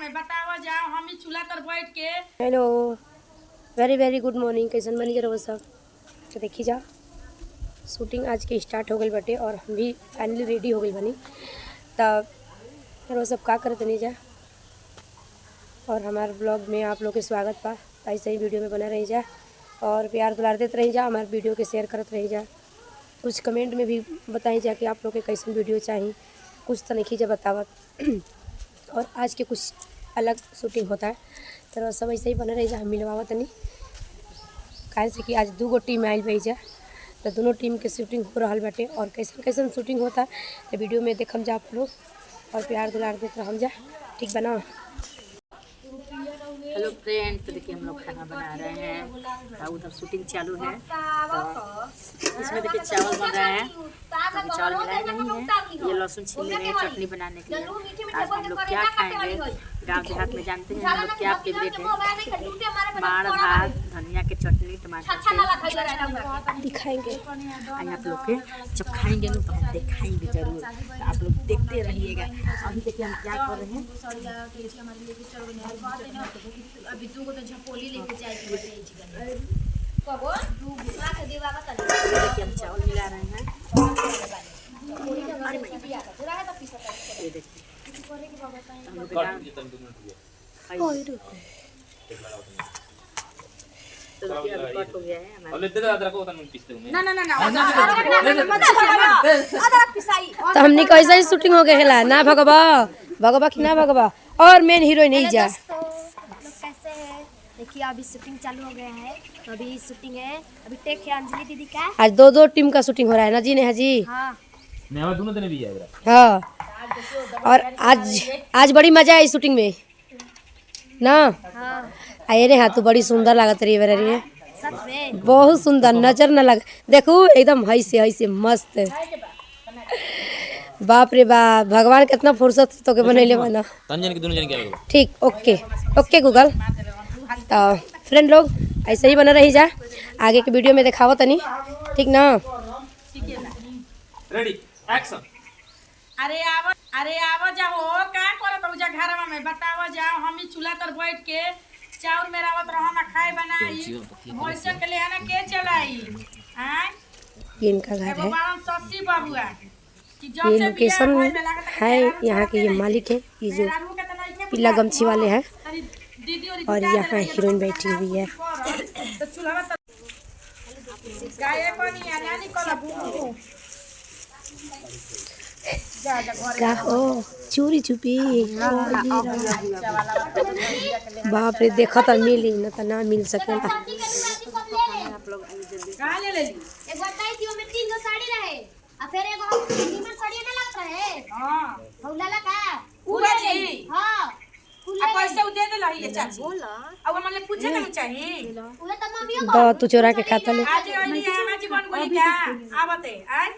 में बताओ जाओ हम ही चूल्हा पर बैठ के। Hello, very very good morning. कैसन बनी जरा वो सब तो देखी जा। शूटिंग आज के स्टार्ट हो गई बटे और हम भी फाइनली रेडी हो गई बनी। तब फिर वो सब का करत नहीं जा और हमारे ब्लॉग में आप लोग के स्वागत पा। ऐसे ही वीडियो में बना रही जा और प्यार दुलार देते रही जा। हमारे वीडियो के शेयर करते रही जा। कुछ कमेंट में भी बताई जा कि आप लोग के कैसन वीडियो चाहिए। कुछ तो नहीं जा बतावत और आज के कुछ अलग शूटिंग होता है तो सब ऐसे ही बने रही जा। हम मिलवावत नहीं काहे से कि आज 2 गो टीम आयल रही जा तो दोनों टीम के शूटिंग हो रहा बाटे और कैसन कैसन शूटिंग होता है तो वीडियो में देखम जा आप लोग और प्यार दुलार देते रहम जा। ठीक बना। हेलो फ्रेंड, तो देखिए हम लोग खाना बना रहे हैं और उधर शूटिंग चालू है। तो इसमें देखिए चावल बन रहा है। अभी चावल मिलाए नहीं है, ये लहसुन छील रहे हैं चटनी बनाने के लिए। आज हम लोग क्या खाएंगे, गांव देहात में जानते हैं हम लोग क्या फेवरेट है, माड़ भात धनिया के चटनी टमाटर दिखाएंगे आप लोग के। जब खाएंगे ना तो हम दिखाएंगे जरूर, तो आप लोग देखते रहिएगा। अभी देखिए हम क्या कर रहे हैं, अभी 2 गो तो झपोली लेके जाएगी हम चावल मिला रहे हैं। ये देखिए हम लोग तो देखिए अभी कट हो गया है हमारा। तो हमने कैसा ही शूटिंग हो गया है ना भगवा भगवा कि ना भगवा और मेन हीरोइन ही जा। कैसे है देखिए, अभी शूटिंग चालू हो गया है। तो अभी शूटिंग है, अभी टेक है अंजलि दीदी का। आज 2 टीम का शूटिंग हो रहा है ना जी। नेहा जी हाँ दोनों दिन भी है। हाँ और आज बड़ी मजा आई शूटिंग में ना। हाँ आए रे हाँ तू बड़ी सुंदर लागत रही है, सच में बहुत सुंदर। नजर न लग देखो एकदम हई से मस्त। बाप रे बाप, भगवान कितना फुर्सत तो के बनैले बना। ठीक ओके ओके गूगल। तो फ्रेंड लोग ऐसे ही बना रही जा, आगे के वीडियो में दिखावो तनी। ठीक ना। Ready action. अरे आवो जाओ का करत हो जा घरवा में बताओ जाओ हम ही चूल्हा पर बैठ के चाउर मेरावत रहो ना खाए बनाई भैंस के लिए ना के चलाई हैं। ये इनका घर है, एगो बारन सस्सी बाबुआ कि जब ये से लोकेशन है यहाँ के। ये मालिक है, ये जो पीला गमछी वाले हैं और यहाँ हीरोइन बैठी हुई है। तो चूल्हा पर गाय कोनी आनी को का हो चोरी छुपी। बाप रे देखा तो मिली न तो ना मिल सकेला। कहां ले ली एक बताई थी में 3 गो साड़ी रहे आ फिर एगो नीमन साड़ी ना लग रहे। हां हौला का पूरा जी। हां अब पैसे दे दे लही चाची बोला अब हमले पूछे के चाहिए उहे त मम्मियो तू चोरा के खाता ले। आज ओली है ना जीवन गोली का आवते आय